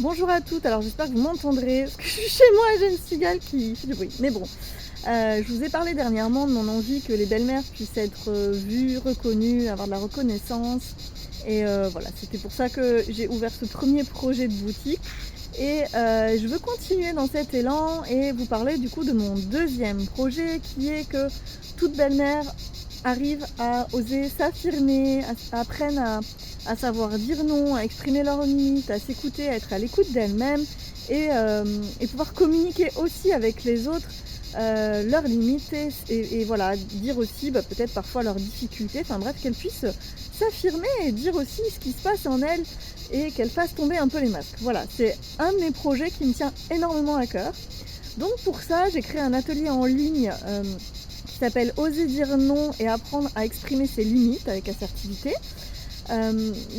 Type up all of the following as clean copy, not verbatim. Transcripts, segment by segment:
Bonjour à toutes, alors j'espère que vous m'entendrez, parce que je suis chez moi et j'ai une cigale qui fait du bruit. Mais bon, je vous ai parlé dernièrement de mon envie que les belles-mères puissent être vues, reconnues, avoir de la reconnaissance. Et voilà, c'était pour ça que j'ai ouvert ce premier projet de boutique. Et je veux continuer dans cet élan et vous parler du coup de mon deuxième projet qui est que toute belle-mère arrive à oser s'affirmer, apprenne à savoir dire non, à exprimer leurs limites, à s'écouter, à être à l'écoute d'elle-même et pouvoir communiquer aussi avec les autres leurs limites et voilà, dire aussi peut-être parfois leurs difficultés, enfin bref, qu'elles puissent s'affirmer et dire aussi ce qui se passe en elles et qu'elles fassent tomber un peu les masques. Voilà, c'est un de mes projets qui me tient énormément à cœur. Donc pour ça, j'ai créé un atelier en ligne qui s'appelle Oser dire non et apprendre à exprimer ses limites avec assertivité.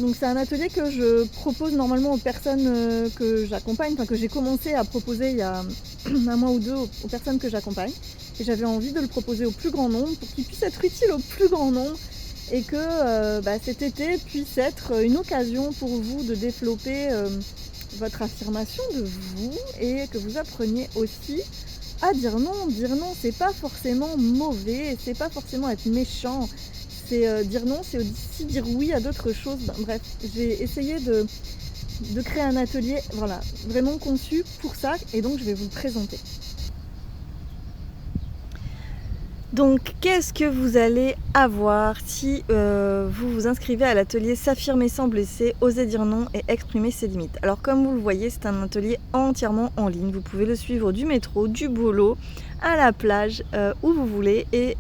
Donc c'est un atelier que je propose normalement aux personnes que j'accompagne, enfin que j'ai commencé à proposer il y a un mois ou deux aux personnes que j'accompagne. Et j'avais envie de le proposer au plus grand nombre pour qu'il puisse être utile au plus grand nombre et que cet été puisse être une occasion pour vous de développer votre affirmation de vous et que vous appreniez aussi à dire non. Dire non, c'est pas forcément mauvais, c'est pas forcément être méchant. C'est dire non, c'est aussi dire oui à d'autres choses. Bref, j'ai essayé de créer un atelier voilà, vraiment conçu pour ça et donc je vais vous le présenter. Donc qu'est-ce que vous allez avoir si vous vous inscrivez à l'atelier S'affirmer sans blesser, oser dire non et exprimer ses limites. Alors comme vous le voyez, c'est un atelier entièrement en ligne. Vous pouvez le suivre du métro, du boulot, à la plage, où vous voulez et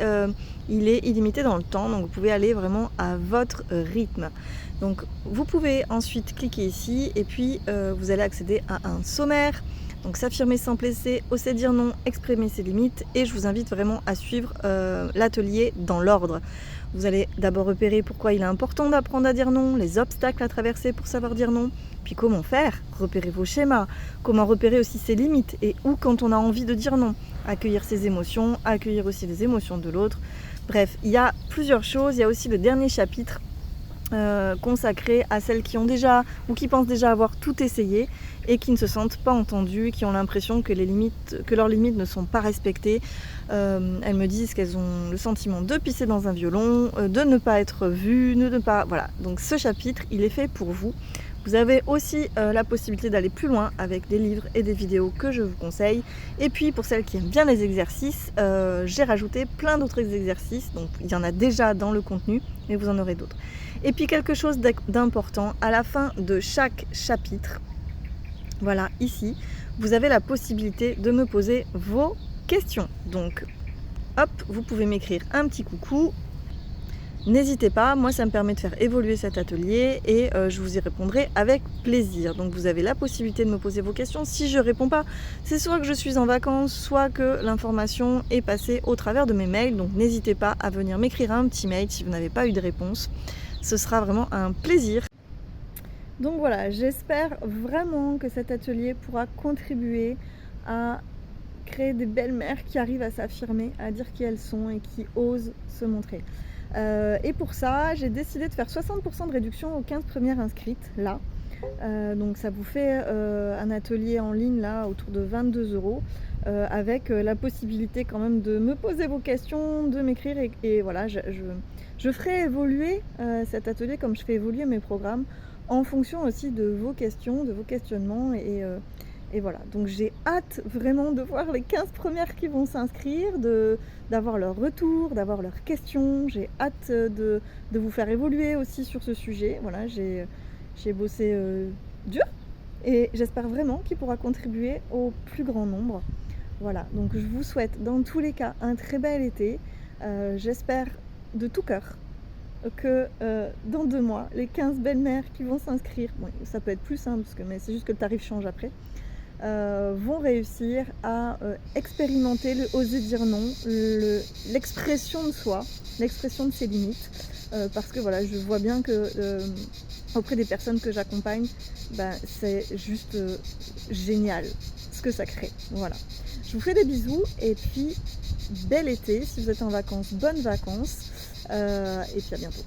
il est illimité dans le temps, donc vous pouvez aller vraiment à votre rythme. Donc vous pouvez ensuite cliquer ici et puis vous allez accéder à un sommaire. Donc s'affirmer sans blesser, oser dire non, exprimer ses limites et je vous invite vraiment à suivre l'atelier dans l'ordre. Vous allez d'abord repérer pourquoi il est important d'apprendre à dire non, les obstacles à traverser pour savoir dire non, puis comment faire, repérer vos schémas, comment repérer aussi ses limites et où quand on a envie de dire non, accueillir ses émotions, accueillir aussi les émotions de l'autre. Bref, il y a plusieurs choses, il y a aussi le dernier chapitre consacré à celles qui ont déjà ou qui pensent déjà avoir tout essayé et qui ne se sentent pas entendues, qui ont l'impression que leurs limites ne sont pas respectées. Elles me disent qu'elles ont le sentiment de pisser dans un violon, de ne pas être vues, de ne pas... Voilà, donc ce chapitre, il est fait pour vous. Vous avez aussi la possibilité d'aller plus loin avec des livres et des vidéos que je vous conseille. Et puis pour celles qui aiment bien les exercices, j'ai rajouté plein d'autres exercices. Donc il y en a déjà dans le contenu, mais vous en aurez d'autres. Et puis quelque chose d'important, à la fin de chaque chapitre, voilà, ici, vous avez la possibilité de me poser vos questions. Donc, hop, vous pouvez m'écrire un petit coucou. N'hésitez pas, moi ça me permet de faire évoluer cet atelier et je vous y répondrai avec plaisir. Donc vous avez la possibilité de me poser vos questions. Si je ne réponds pas, c'est soit que je suis en vacances, soit que l'information est passée au travers de mes mails. Donc n'hésitez pas à venir m'écrire un petit mail si vous n'avez pas eu de réponse. Ce sera vraiment un plaisir. Donc voilà, j'espère vraiment que cet atelier pourra contribuer à créer des belles-mères qui arrivent à s'affirmer, à dire qui elles sont et qui osent se montrer. Et pour ça, j'ai décidé de faire 60% de réduction aux 15 premières inscrites, là. Donc ça vous fait un atelier en ligne, là, autour de 22 €, avec la possibilité quand même de me poser vos questions, de m'écrire. Et voilà, je ferai évoluer cet atelier comme je fais évoluer mes programmes, en fonction aussi de vos questions, de vos questionnements et voilà, donc j'ai hâte vraiment de voir les 15 premières qui vont s'inscrire, d'avoir leur retour, d'avoir leurs questions. J'ai hâte de vous faire évoluer aussi sur ce sujet. Voilà, j'ai bossé dur et j'espère vraiment qu'il pourra contribuer au plus grand nombre. Voilà, donc je vous souhaite dans tous les cas un très bel été. J'espère de tout cœur que dans 2 mois, les 15 belles-mères qui vont s'inscrire, bon, ça peut être plus simple, mais c'est juste que le tarif change après, vont réussir à expérimenter le oser dire non, l'expression de soi, l'expression de ses limites, parce que voilà, je vois bien que auprès des personnes que j'accompagne, c'est juste génial ce que ça crée. Voilà. Je vous fais des bisous et puis bel été. Si vous êtes en vacances, bonnes vacances et puis à bientôt.